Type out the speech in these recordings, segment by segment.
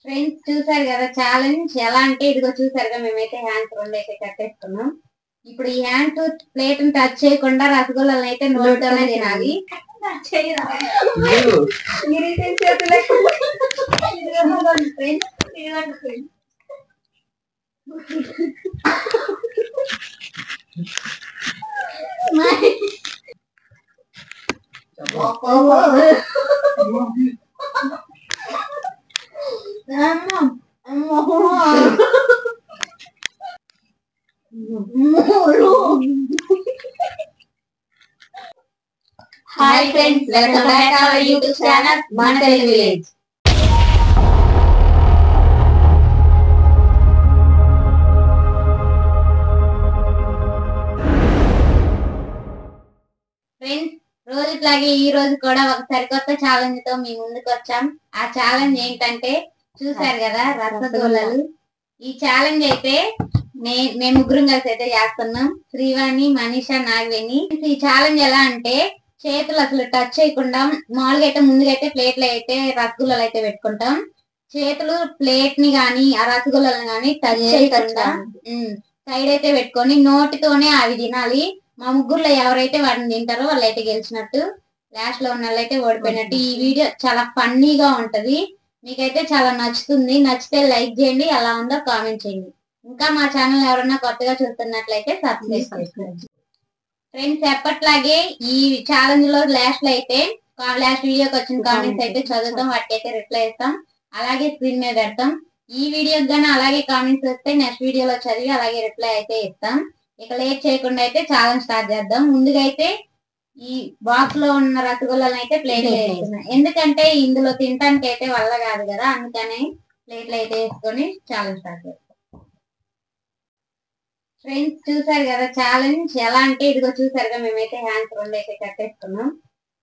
Friends చూసారు కదా challenge ఎలా అంటే ఇదిగో చూసారు కదా మేమైతే హ్యాండ్స్ రెండు అయితే కట్టేసుకున్నాం. ఇప్పుడు ఈ హ్యాండ్స్ ప్లేట్ ని టచ్ చేయకుండా రసగుల్లని అయితే నోటితోనే తినాలి. Hi friends, welcome back to our YouTube channel మన తెలుగు విలేజ్. ఫ్రెండ్స్, రోజులాగే ఈ రోజు కూడా ఒక సరికొత్త ఛాలెంజ్ తో మీ ముందుకు వచ్చాం. ఆ ఛాలెంజ్ ఏంటంటే చూసారు కదా రసగుల్లలు. ఈ ఛాలెంజ్ అయితే మేము ముగ్గురం కలిసి అయితే చేస్తున్నాం. శ్రీవాణి, మనీషా, నాగవేణి. ఈ ఛాలెంజ్ ఎలా అంటే చేతులు అసలు టచ్ చేయకుండా మామూలుగా అయితే ముందుగా అయితే ప్లేట్లు అయితే రసగుల్లలు అయితే పెట్టుకుంటాం. చేతులు ప్లేట్ ని గాని ఆ రసగుల్లని గాని టచ్ చేయకుండా సైడ్ అయితే పెట్టుకొని నోటితోనే అవి తినాలి. మా ముగ్గురులో ఎవరైతే వాటిని తింటారో వాళ్ళైతే గెలిచినట్టు, లాస్ట్ లో ఉన్న వాళ్ళైతే ఓడిపోయినట్టు. ఈ వీడియో చాలా ఫన్నీగా ఉంటది, మీకైతే చాలా నచ్చుతుంది. నచ్చితే లైక్ చేయండి, ఎలా ఉందో కామెంట్ చేయండి. ఇంకా మా ఛానల్ ఎవరన్నా కొత్తగా చూస్తున్నట్లయితే సబ్స్క్రైబ్ చేసుకోండి. ఫ్రెండ్స్, ఎప్పట్లాగే ఈ ఛాలెంజ్ లో లాస్ట్ లో అయితే లాస్ట్ వీడియోకి వచ్చిన కామెంట్స్ అయితే చదువుతాం, వాటికి అయితే రిప్లై ఇస్తాం, అలాగే స్క్రీన్ మీద పెడతాం. ఈ వీడియోకి గానీ అలాగే కామెంట్స్ వస్తే నెక్స్ట్ వీడియోలో చదివి అలాగే రిప్లై అయితే ఇస్తాం. ఇక లేట్ చేయకుండా అయితే ఛాలెంజ్ స్టార్ట్ చేద్దాం. ముందుగా అయితే ఈ బాక్స్ లో ఉన్న రసగుల్లని అయితే ప్లేట్ వేస్తున్నాయి, ఎందుకంటే ఇందులో తినడానికి అయితే వల్ల కాదు కదా, అందుకని ప్లేట్లు అయితే వేసుకొని ఛాలెంజ్ స్టార్ట్ చేస్తాం. ఫ్రెండ్స్, చూసారు కదా ఛాలెంజ్ ఎలా అంటే ఇదిగో చూసారు కదా మేమైతే హ్యాండ్స్ రెండు అయితే కట్టేసుకున్నాం.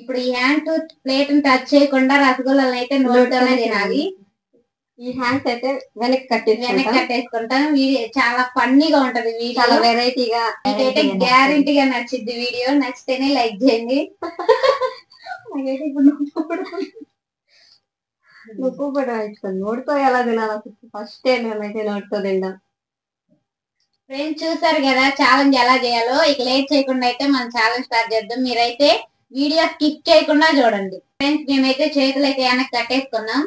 ఇప్పుడు ఈ హ్యాండ్స్ ప్లేట్ ని టచ్ చేయకుండా రసగుల్లని అయితే నోటితోనే తినాలి. ఈ హ్యాండ్స్ అయితే వెనక్కి కట్టేసుకుంటాం. వీడియో చాలా ఫన్నీగా ఉంటది, చాలా వెరైటీగా. మీకైతే గ్యారెంటీగా నచ్చింది. వీడియో నచ్చితేనే లైక్ చేయండి. నాకైతే ఇప్పుడు నొప్పు కూడా అవుతుంది. నోటితో ఎలా తినాలి ఫస్ట్ మేమైతే నోటితో తింటాం. ఫ్రెండ్స్, చూసారు కదా ఛాలెంజ్ ఎలా చేయాలో. ఇక లేట్ చేయకుండా అయితే మనం ఛాలెంజ్ స్టార్ట్ చేద్దాం. మీరైతే వీడియో స్కిప్ చేయకుండా చూడండి. ఫ్రెండ్స్, మేమైతే చేతులు అయితే వెనక్కి కట్టేసుకున్నాం,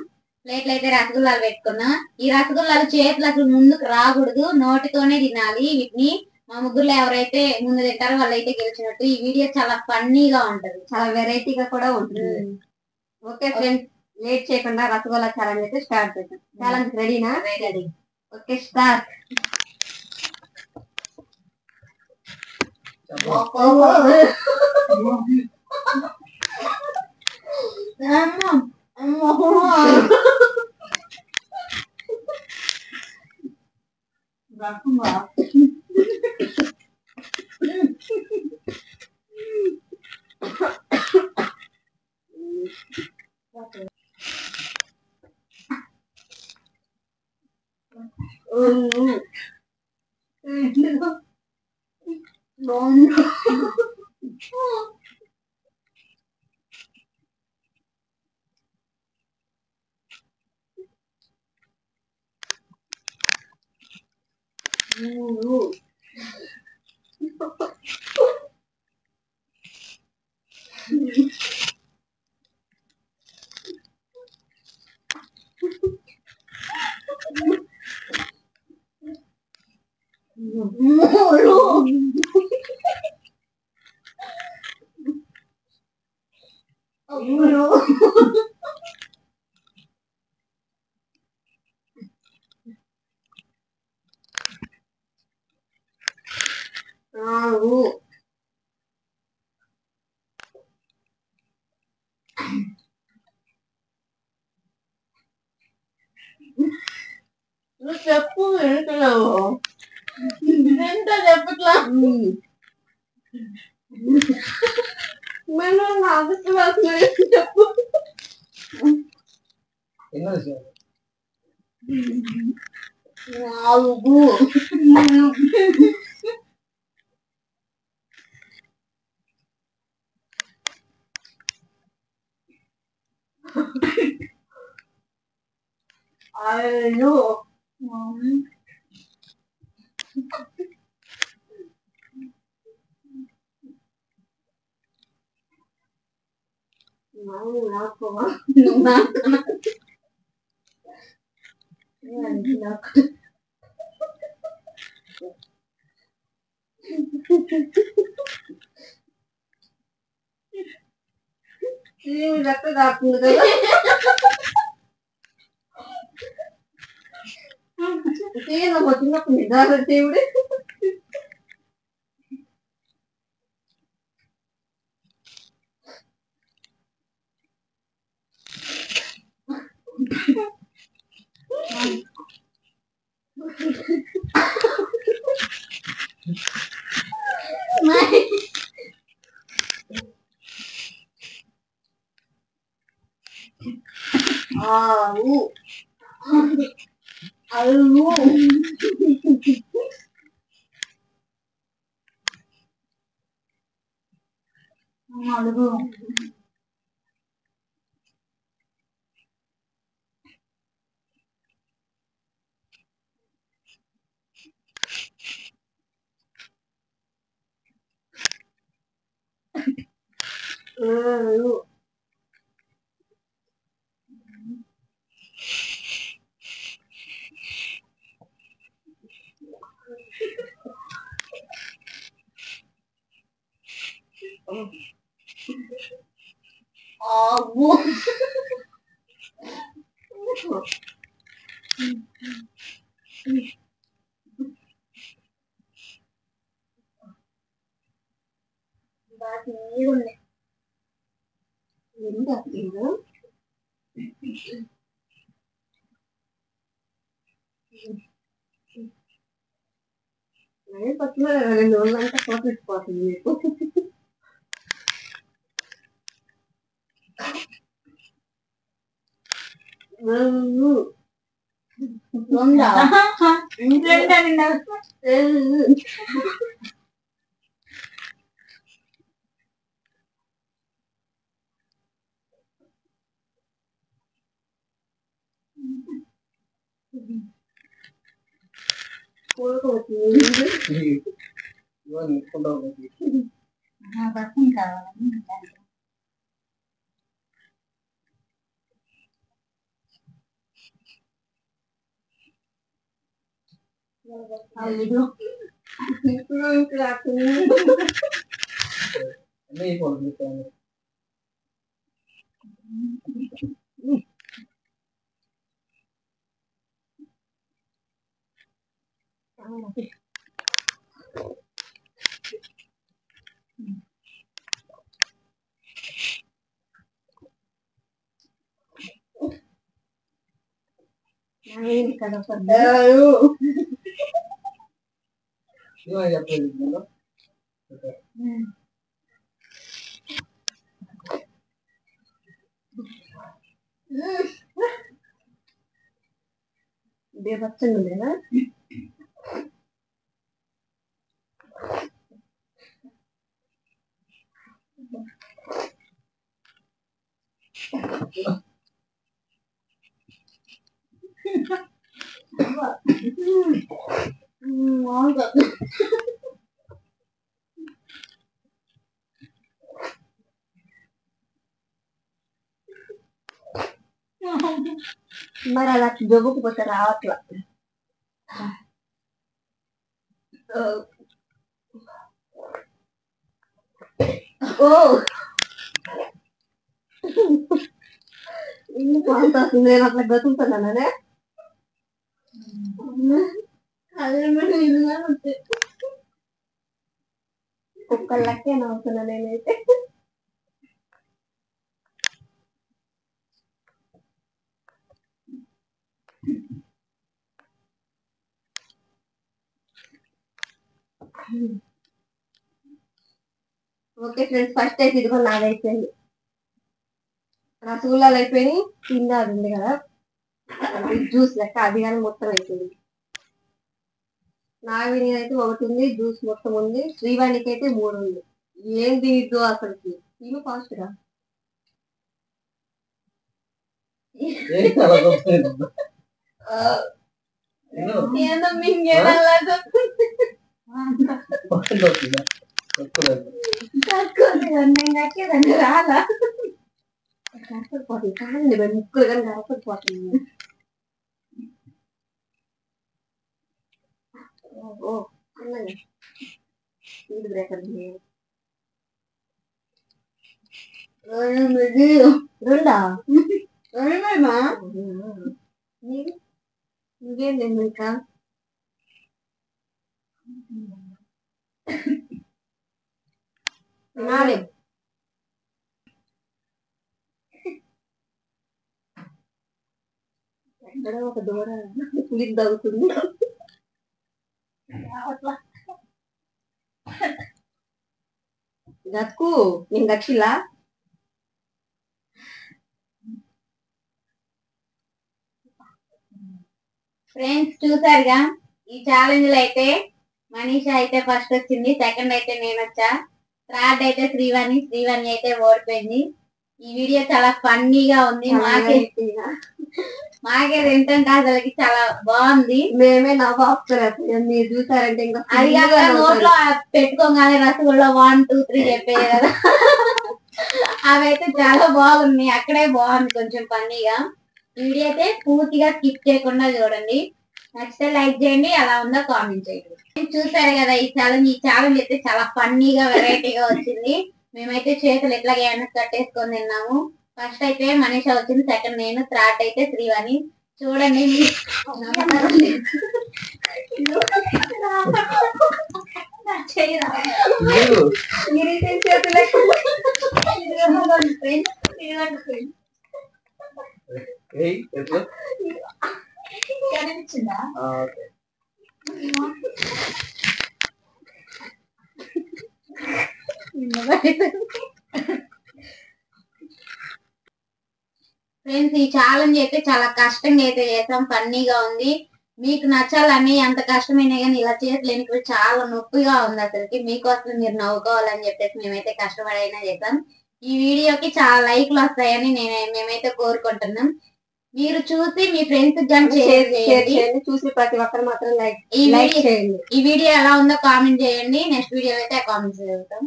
ప్లేట్లు అయితే రసగుల్లాలు పెట్టుకున్నాం. ఈ రసగుల్లాలు చేతులు అసలు ముందుకు రాకూడదు, నోటితోనే తినాలి. వీటిని మా ముగ్గురులో ఎవరైతే ముందు తింటారో వాళ్ళైతే గెలిచినట్టు. ఈ వీడియో చాలా ఫన్నీగా ఉంటది, చాలా వెరైటీగా కూడా ఉంటుంది. ఓకే ఫ్రెండ్స్, లేట్ చేయకుండా రసగుల్లా ఛాలెంజ్ అయితే స్టార్ట్ చేద్దాం. ఛాలెంజ్ రెడీనా? రెడీ. Okay, start. నువ్వు చెప్పు, వింటున్నావు ఎంత చెప్పట్లా. మనం చెప్పు. నాలుగు అయ్యో నాకు రక్త దాపుతుంది కదా చిన్నప్పుడు నిదాన దేవుడు ఆవు అల్లు అడుగు ఆవు పక్కన 2 రోజులంతా కోపెట్టిపోతుంది మీకు రసం కావాలని అయ్యో ఇప్పుడు కదా పడ్డారు బేబచ్చండి లేదా మరి అలా జబ్బుకుపోతే రావట్లా ఓ ఇల్లు పాంత నేను అట్లా బతుకుతున్నానే కుక్కలకే నవ్వుతున్నా నేనైతే ఓకే ఫ్రెండ్స్ ఫస్ట్ అయితే ఇదిగో నాదైపోయింది రసగుల్లాలు అయిపోయినాయి కింద అది ఉంది కదా జ్యూస్ లెక్క అది కానీ మొత్తం అయిపోయింది నాగవిని అయితే ఒకటి ఉంది జ్యూస్ మొత్తం ఉంది శ్రీవాణికి అయితే 3 ఉంది ఏం తినిద్దు అసలుకి తిను ఫాస్ట్ గా ఏందో మింగేదల్లా రాలా కరపడిపోతుంది కాదండి ముక్కులు కానీ కరపడిపోతుంది ఓ అన్నది స్పీడ్ బ్రేకర్ రెండా రెండేమా ఇంకేం లేదు ఇంకా తినాలి ఎక్కడో ఒక దూర పులి తగ్గుతుంది గతుకు నేను గచ్చిలా ఫ్రెండ్స్ చూసారుగా ఈ ఛాలెంజ్ లో అయితే మనీషా అయితే ఫస్ట్ వచ్చింది, సెకండ్ అయితే నేను వచ్చా, థర్డ్ అయితే శ్రీవాణి అయితే ఓడిపోయింది. ఈ వీడియో చాలా ఫన్నీగా ఉంది, మాకే ఏంటంటే అసలుకి చాలా బాగుంది. మేమే నవ్వుతారు మీరు చూసారంటే ఇంకా అది కాక నోట్లో పెట్టుకోగానే రసగుల్లా 1 2 3 చెప్పేది కదా అవైతే చాలా బాగున్నాయి, అక్కడే బాగుంది కొంచెం ఫన్నీగా. వీడియో అయితే పూర్తిగా స్కిప్ చేయకుండా చూడండి, నచ్చితే లైక్ చేయండి, అలా ఉందో కామెంట్ చేయండి. చూసారు కదా ఈ ఛాలెంజ్ అయితే చాలా ఫన్నీగా వెరైటీగా వచ్చింది. మేమైతే చేతులు ఎట్లాగే వెనక్కి కట్టేసుకొని తిన్నాము. ఫస్ట్ అయితే మనీషా వచ్చింది, సెకండ్ నేను, థర్డ్ అయితే శ్రీవాణి. చూడండి కనిపించిందా? ఫ్రెండ్స్ ఈ ఛాలెంజ్ అయితే చాలా కష్టంగా అయితే చేసాం, ఫన్నీగా ఉంది. మీకు నచ్చాలని ఎంత కష్టమైనా కానీ ఇలా చేతులు చాలా నొప్పిగా ఉంది అసలుకి. మీకోసం మీరు నవ్వుకోవాలని చెప్పేసి మేమైతే కష్టపడైనా చేసాం. ఈ వీడియోకి చాలా లైక్లు వస్తాయని మేమైతే కోరుకుంటున్నాం. మీరు చూసి మీ ఫ్రెండ్స్ షేర్ చేయండి, చూసి ప్రతి ఒక్కరు మాత్రం లైక్ చేయండి. ఈ వీడియో ఎలా ఉందో కామెంట్ చేయండి, నెక్స్ట్ వీడియో అయితే కామెంట్స్ చదువుతాం.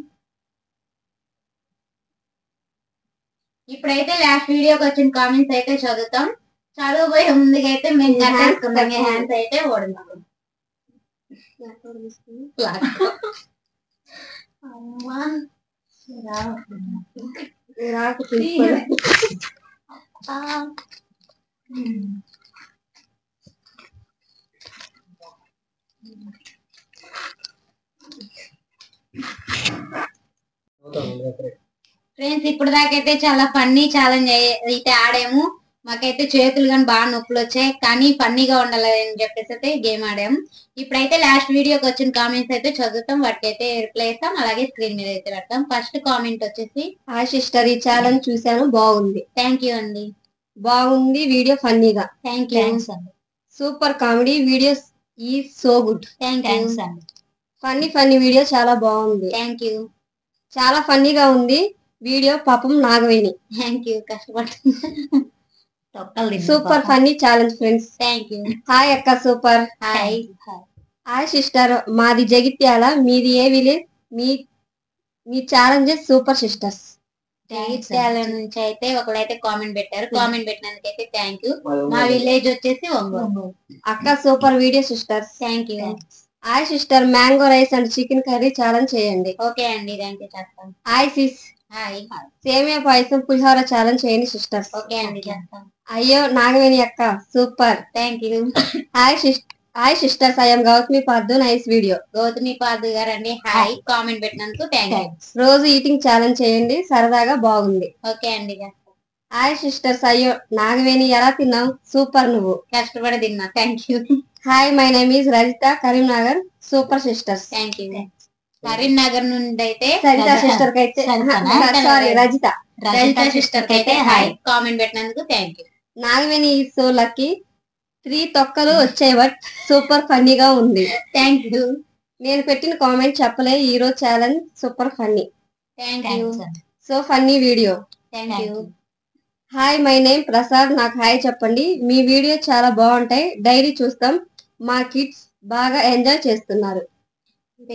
ఇప్పుడైతే లాస్ట్ వీడియోకి వచ్చిన కామెంట్స్ అయితే చదువుతాం. చదువుపోయే ముందుగా అయితే మేము కట్టేసుకున్నాం, హ్యాండ్స్ అయితే ఓడినాం. ఫ్రెండ్స్ ఇప్పుడు దాకైతే చాలా ఫన్నీ ఛాలెంజ్ అయితే ఆడాము. మాకైతే చేతులు కానీ బాగా నొప్పులు వచ్చాయి, కానీ ఫన్నీగా ఉండాలని చెప్పేసి అయితే గేమ్ ఆడాము. ఇప్పుడైతే లాస్ట్ వీడియోకి వచ్చిన కామెంట్స్ అయితే చదువుతాం, వాటికైతే రిప్లై ఇస్తాం, అలాగే స్క్రీన్ మీద అయితే పెడతాం. ఫస్ట్ కామెంట్ వచ్చేసి, హాయ్ సిస్టర్, ఈ ఛాలెంజ్ చూశాను, బాగుంది. థ్యాంక్ యూ అండి. బాగుంది వీడియో, ఫన్నీగా. Thank you. Super comedy videos ఈ so good. Thank you. Funny video చాలా బాగుంది. Thank you. చాలా ఫన్నీగా ఉంది వీడియో, పాపం నాగవేణి. Thank you. కష్టపడుతుంది. Super funny challenge friends. Thank you. Hi అక్క, సూపర్. హాయ్. హాయ్ సిస్టర్, మాది జగిత్యాల, మీది ఏ విలేజ్? మీ ఛాలెంజెస్ సూపర్ సిస్టర్స్. జగిత్యాల నుంచి అయితే ఒకళ్ళైతే కామెంట్ పెట్టారు, కామెంట్ పెట్టినందుకైతే థ్యాంక్ యూ. మా విలేజ్ వచ్చేసి ఒంగోలు. అక్క super video sisters. Thank you. Hi sister, mango rice and chicken curry challenge చేయండి. ఓకే అండి, థ్యాంక్ యూ, చేస్తాం. Hi sis. Hi. Semiya payasam pulihora challenge చేయండి సిస్టర్స్. ఓకే అండి, చేస్తాం. అయ్యో నాగవేణి అక్క super. Thank you. Hi sisters, I'm Gautami Pardu, nice video. Gautami Pardu గారు అండి, హాయ్. కామెంట్ పెట్టినందుకు థ్యాంక్ యూ. రోజు ఈటింగ్ ఛాలెంజ్ చేయండి, సరదాగా బాగుంది. ఓకే అండి, చేస్తాం. హాయ్ సిస్టర్స్, అయ్యో నాగవేణి ఎలా తిన్నావు, సూపర్, నువ్వు కష్టపడి తిన్నా. Thank you. Hi, my name is Rajitha, Karimnagar, super sisters. Thank you. Karimnagar నుండి అయితే సరిత సిస్టర్ కి అయితే సారీ రజిత సిస్టర్ కి అయితే హాయ్. కామెంట్ పెట్టినందుకు thank you. Nagaveni is so lucky, 3 తొక్కలు వచ్చాయి బట్ సూపర్ ఫన్నీగా ఉంది. Thank you. నేను పెట్టిన కామెంట్ చెప్పలే, ఈ రోజు challenge super funny. Thank you. So funny video. Thank you. Hi my name Prasad, నాకు హాయ్ చెప్పండి. మీ వీడియో చాలా బాగుంటాయి, డైలీ చూస్తాం. మా కిడ్స్ బాగా ఎంజాయ్ చేస్తున్నారు.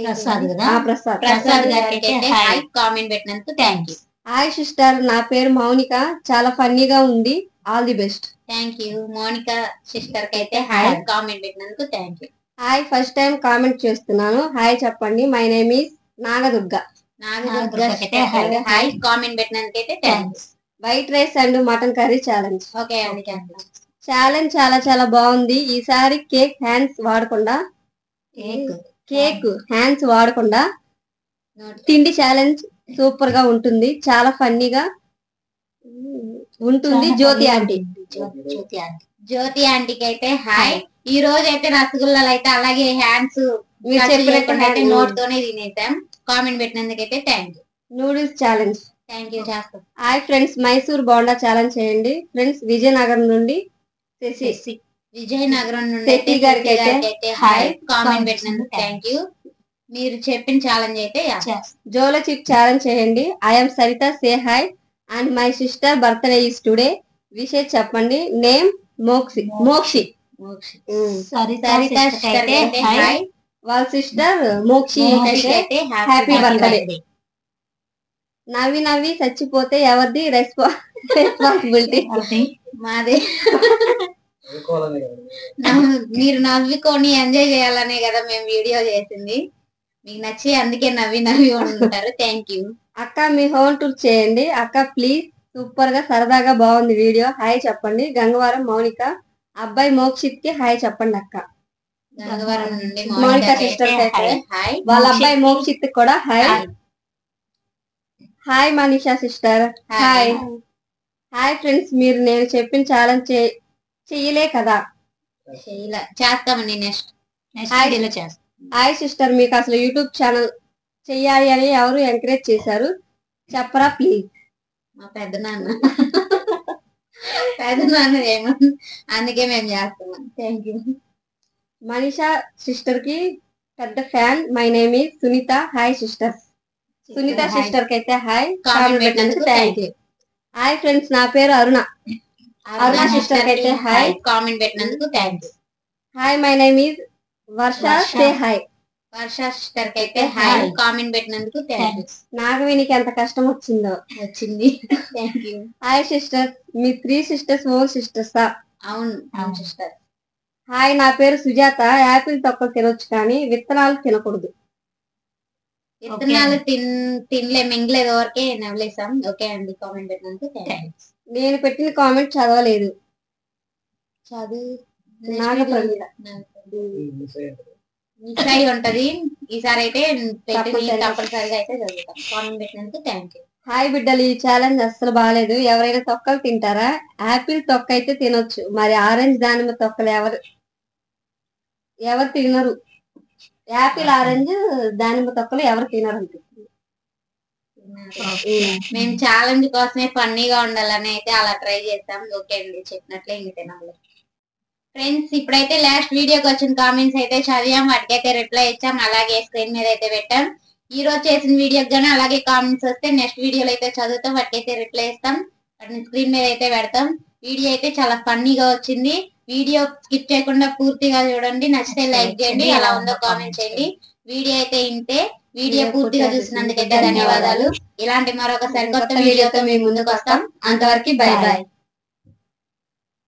ప్రసాద్ కదా ప్రసాద్ ప్రసాద్ గారికి అయితే హాయ్ కామెంట్ పెట్టినందుకు థ్యాంక్ యూ. హాయ్ సిస్టర్, నా పేరు మౌనిక, చాలా ఫన్నీగా ఉంది. All the best. Thank you. Monika sister కి అయితే హాయ్ కామెంట్ పెట్టినందుకు thank you. Hi, first time comment చేస్తున్నాను. హాయ్ చెప్పండి. My name is Nagadurga. Nagadurga hi comment పెట్టినందుకు అయితే thanks. White rice and mutton curry challenge. Okay అండి. ఛాలెంజ్ చాలా చాలా బాగుంది. ఈసారి కేక్ హ్యాండ్స్ వాడకుండా తిండి ఛాలెంజ్ సూపర్ గా ఉంటుంది, చాలా ఫన్నీగా ఉంటుంది. జ్యోతి ఆంటీకి అయితే హాయ్. ఈ రోజు అయితే రసగుల్లాలు అయితే అలాగే హ్యాండ్స్ మీరు చెప్పినట్టు నోట్ తోనే తినేసాం. కామెంట్ పెట్టినందుకు అయితే thank you. Noodles challenge. Thank you చేస్తాం. Hi friends, Mysore bonda challenge చేయండి. ఫ్రెండ్స్, విజయనగరం నుండి విజయనగరం నుండి శశి గారికి అయితే హాయ్ కామెంట్ పెట్టినందుకు థ్యాంక్ యూ. మీరు చెప్పిన ఛాలెంజ్ అయితే జోలో చిప్ ఛాలెంజ్ చేయండి. I'm Saritha, say hi and my sister birthday is today. విషయం చెప్పండి. నేమ్ మోక్షి. సరిత సిస్టర్ అయితే హాయ్. వాళ్ళ సిస్టర్ మోక్షి అయితే హ్యాపీ బర్త్డే. నవ్వి చచ్చిపోతే ఎవరిది రెస్పాన్సిబిలిటీ? మాదే. మీరు నవ్వుకొని ఎంజాయ్ చేయాలనే కదా మేము వీడియో చేసింది. మీకు నచ్చి అందుకే నవ్వి ఉంటారు. Thank you. అక్క, మీ హోమ్ టూర్ చేయండి. అక్క ప్లీజ్, సూపర్ గా సరదాగా బాగుంది వీడియో. హాయ్ చెప్పండి. గంగవరం మౌనిక. అబ్బాయి మోక్షిత్ కి హాయ్ చెప్పండి అక్క. గంగవరం నుండి మౌనిక సిస్టర్ హాయ్. వాళ్ళ అబ్బాయి మోక్షిత్ కూడా hi. Hi Manisha sister hi. Hi friends, మీరు నేను చెప్పిన ఛాలెంజ్ చెయ్యలే కదా? చేస్తామండి. నెక్స్ట్ హాయ్ సిస్టర్, మీకు అసలు యూట్యూబ్ ఛానల్ చెయ్యాలి అని ఎవరు ఎంకరేజ్ చేశారు చెప్పరా ప్లీజ్? మా పెద్దనాన్న ఏమో, అందుకే మేము చేస్తున్నాం. Thank you. మనీషా సిస్టర్ కి పెద్ద fan. My name is Sunitha. Hi sister. Sunitha sister కి అయితే హాయ్ కామెంట్ పెట్టినందుకు థ్యాంక్ యూ. హాయ్ ఫ్రెండ్స్, నా పేరు అరుణ. అరుణ సిస్టర్ కి అయితే హాయ్ కామెంట్ పెట్టినందుకు thank you. Hi my name is Varsha, say hi. Varsha sister కి అయితే హాయ్ కామెంట్ పెట్టినందుకు థ్యాంక్ యూ. నాగవేణికి ఎంత కష్టం వచ్చింది. Thank you. హాయ్ సిస్టర్, మీ 3 సిస్టర్స్ ఓన్ సిస్టర్సా? అవును సిస్టర్. హాయ్, నా పేరు సుజాత. యాపిల్ తొక్కలు తినొచ్చు కానీ విత్తనాలు తినకూడదు. విత్తనాలు తినలే మింగలేదు, వరకే నవ్వులేసాం. ఓకే అండి. కామెంట్ పెట్టినందుకు థ్యాంక్స్. నేను పెట్టిన కామెంట్ చదవలేదు. మిస్ అయి ఉంటది. ఈసారి అయితే తప్పనిసరిగా అయితే చదువుతాం. కామెంట్ పెట్టినందుకు థ్యాంక్ యూ. హాయ్ బిడ్డలు, ఈ ఛాలెంజ్ అస్సలు బాగాలేదు. ఎవరైనా తొక్కలు తింటారా? యాపిల్ తొక్క అయితే తినొచ్చు, మరి ఆరెంజ్ దానిమ్మ తొక్కలు ఎవరు తినరు. యాపిల్, ఆరెంజ్, దానిమ్మ తొక్కలు ఎవరు తినరు అనిపిస్తుంది. మేము ఛాలెంజ్ కోసమే ఫన్నీగా ఉండాలని అయితే అలా ట్రై చేస్తాం. ఓకే అండి, చెప్పినట్లే ఇంక తినాలి. ఫ్రెండ్స్, ఇప్పుడైతే లాస్ట్ వీడియోకి వచ్చిన కామెంట్స్ అయితే చదివాం, వాటికైతే రిప్లై ఇచ్చాం. అలాగే స్క్రీన్ మీద అయితే పెట్టాం. ఈ రోజు చేసిన వీడియోకి గానీ అలాగే కామెంట్స్ వస్తే నెక్స్ట్ వీడియోలో అయితే చదువుతాం, వాటికైతే రిప్లై ఇస్తాం. వాటిని స్క్రీన్ మీద అయితే పెడతాం. వీడియో అయితే చాలా ఫన్నీగా వచ్చింది. వీడియో స్కిప్ చేయకుండా పూర్తిగా చూడండి. నచ్చితే లైక్ చేయండి, ఎలా ఉందో కామెంట్ చేయండి. వీడియో అయితే ఇంతే. వీడియో పూర్తిగా చూసినందుకైతే ధన్యవాదాలు. ఇలాంటి మరొక సరికొత్త వీడియోతో మేము ముందుకు వస్తాం. అంతవరకు బై బాయ్.